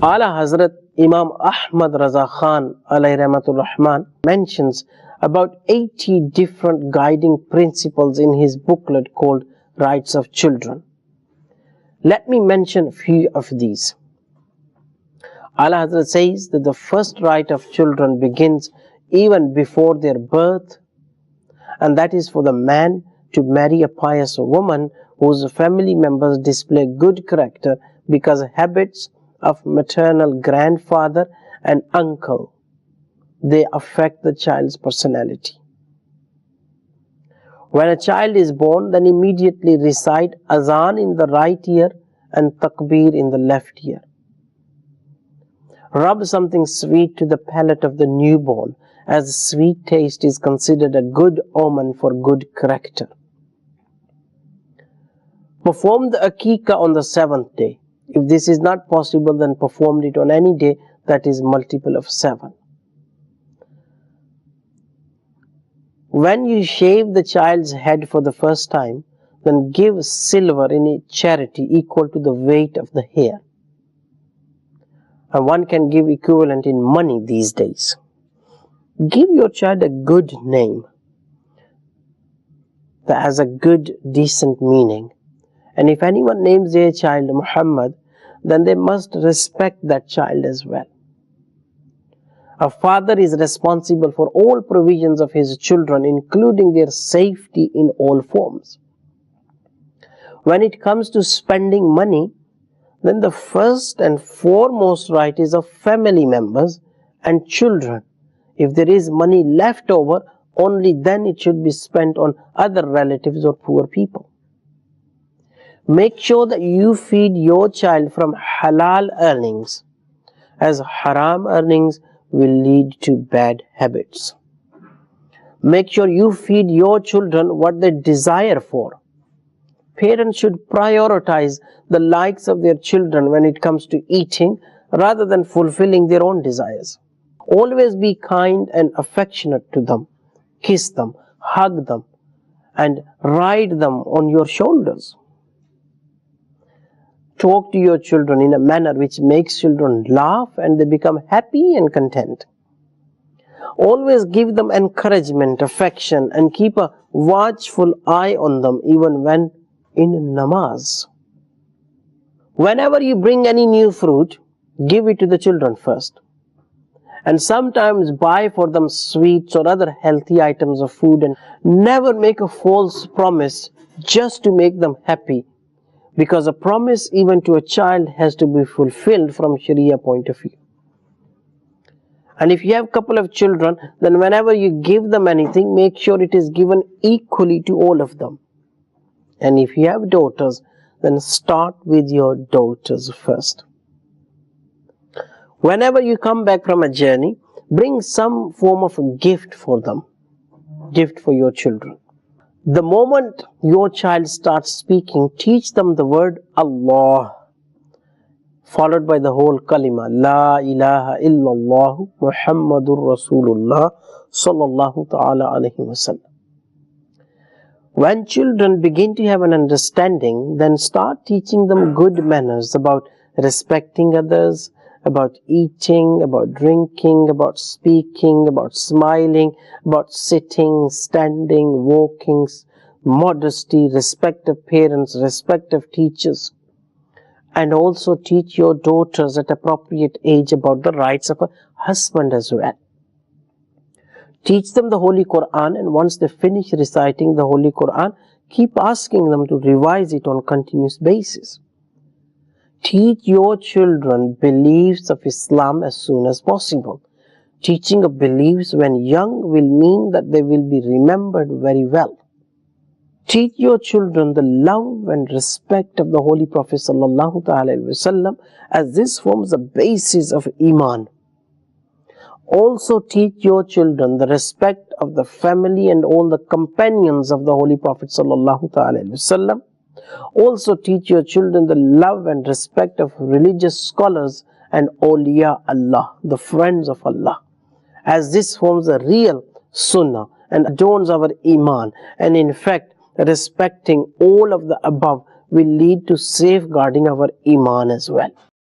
Ala Hazrat Imam Ahmad Raza Khan alayhi mentions about 80 different guiding principles in his booklet called Rights of Children. Let me mention a few of these. Ala Hazrat says that the first right of children begins even before their birth, and that is for the man to marry a pious woman whose family members display good character, because habits of maternal grandfather and uncle, they affect the child's personality. When a child is born, then immediately recite azan in the right ear and takbir in the left ear. Rub something sweet to the palate of the newborn, as sweet taste is considered a good omen for good character. Perform the akika on the 7th day. If this is not possible, then perform it on any day that is multiple of 7. When you shave the child's head for the first time, then give silver in a charity equal to the weight of the hair. And one can give equivalent in money these days. Give your child a good name that has a good, decent meaning. And if anyone names their child Muhammad, then they must respect that child as well. A father is responsible for all provisions of his children, including their safety in all forms. When it comes to spending money, then the first and foremost right is of family members and children. If there is money left over, only then it should be spent on other relatives or poor people. Make sure that you feed your child from halal earnings, as haram earnings will lead to bad habits. Make sure you feed your children what they desire for. Parents should prioritize the likes of their children when it comes to eating, rather than fulfilling their own desires. Always be kind and affectionate to them. Kiss them, hug them, and ride them on your shoulders. Talk to your children in a manner which makes children laugh and they become happy and content. Always give them encouragement, affection, and keep a watchful eye on them even when in namaz. Whenever you bring any new fruit, give it to the children first. And sometimes buy for them sweets or other healthy items of food, and never make a false promise just to make them happy, because a promise even to a child has to be fulfilled from Sharia point of view. And if you have a couple of children, then whenever you give them anything, make sure it is given equally to all of them. And if you have daughters, then start with your daughters first. Whenever you come back from a journey, bring some form of a gift for them, gift for your children. The moment your child starts speaking, teach them the word Allah, followed by the whole kalima, La ilaha illallah Muhammadur Rasulullah sallallahu ta'ala alayhi wasallam. When children begin to have an understanding, then start teaching them good manners about respecting others, about eating, about drinking, about speaking, about smiling, about sitting, standing, walking, modesty, respect of parents, respect of teachers. And also teach your daughters at appropriate age about the rights of a husband as well. Teach them the Holy Quran, and once they finish reciting the Holy Quran, keep asking them to revise it on a continuous basis. Teach your children beliefs of Islam as soon as possible. Teaching of beliefs when young will mean that they will be remembered very well. Teach your children the love and respect of the Holy Prophet sallallahu ta'ala alaihi wasallam, as this forms the basis of Iman. Also teach your children the respect of the family and all the companions of the Holy Prophet sallallahu ta'ala alaihi wasallam. Also teach your children the love and respect of religious scholars and awliya Allah, the friends of Allah, as this forms a real sunnah and adorns our Iman. And in fact, respecting all of the above will lead to safeguarding our Iman as well.